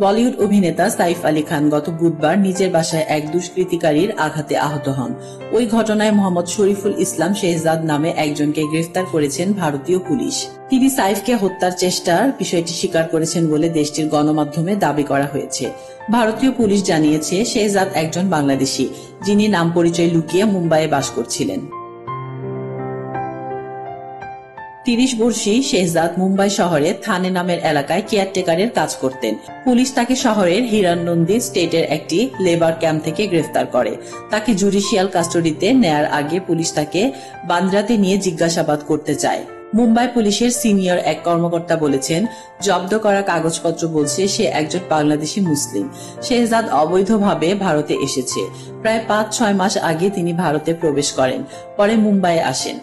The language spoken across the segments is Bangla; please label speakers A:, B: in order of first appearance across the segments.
A: বলিউড অভিনেতা সাইফ আলী খান গত বুধবার নিজের বাসায় এক দুষ্কৃতিকারীর আঘাতে আহত হন। ওই ঘটনায় মোহাম্মদ শরীফুল ইসলাম শেহজাদ নামে একজনকে গ্রেফতার করেছেন ভারতীয় পুলিশ। তিনি সাইফকে হত্যার চেষ্টার বিষয়টি স্বীকার করেছেন বলে দেশটির গণমাধ্যমে দাবি করা হয়েছে। ভারতীয় পুলিশ জানিয়েছে শেহজাদ একজন বাংলাদেশি, যিনি নাম পরিচয় লুকিয়ে মুম্বাইয়ে বাস করছিলেন। ৩০ বর্ষী শেহজাদ মুম্বাই শহরে থানে নামের এলাকায় কেয়ারটেকারের কাজ করতেন। পুলিশ তাকে শহরের হিরানন্দী স্টেটের একটি লেবার ক্যাম্প থেকে গ্রেফতার করে। তাকে জুডিশিয়াল কাস্টডিতে নেয়ার আগে পুলিশ তাকে বান্দ্রাতে নিয়ে জিজ্ঞাসাবাদ করতে চায়। মুম্বাই পুলিশের সিনিয়র এক কর্মকর্তা বলেছেন, জব্দ করা কাগজপত্র বলছে সে একজন বাংলাদেশি মুসলিম। শেহজাদ অবৈধভাবে ভারতে এসেছে। প্রায় ৫-৬ মাস আগে তিনি ভারতে প্রবেশ করেন, পরে মুম্বাইয়ে আসেন।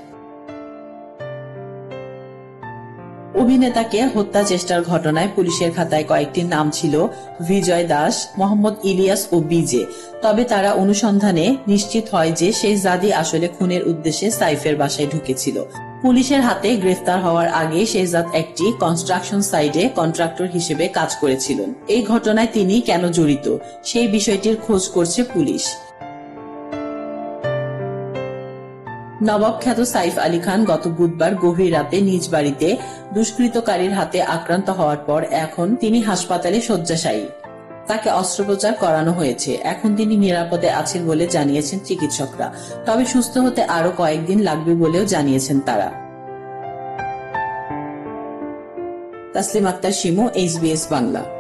A: অভিনেতাকে হত্যা চেষ্টার ঘটনায় পুলিশের খাতায় কয়েকটি নাম ছিল বিজয় দাস, মোহাম্মদ ইলিয়াস ও বিজে। তবে তারা অনুসন্ধানে নিশ্চিত হয় যে শেহজাদই আসলে খুনের উদ্দেশ্যে সাইফের বাসায় ঢুকেছিল। পুলিশের হাতে গ্রেফতার হওয়ার আগে শেহজাদ একটি কনস্ট্রাকশন সাইটে কন্ট্রাক্টর হিসেবে কাজ করেছিলেন। এই ঘটনায় তিনি কেন জড়িত সেই বিষয়টির খোঁজ করছে পুলিশ। নবাব খ্যাত সাইফ আলী খান গত বুধবার গভীর রাতে নিজ বাড়িতে দুষ্কৃতকারীর হাতে আক্রান্ত হওয়ার পর এখন তিনি হাসপাতালে শয্যাশায়ী। তাকে অস্ত্রোপচার করানো হয়েছে। এখন তিনি নিরাপদে আছেন বলে জানিয়েছেন চিকিৎসকরা। তবে সুস্থ হতে আরো কয়েকদিন লাগবে বলেও জানিয়েছেন তারা। তাসলিম আক্তার শিমু, SBS বাংলা।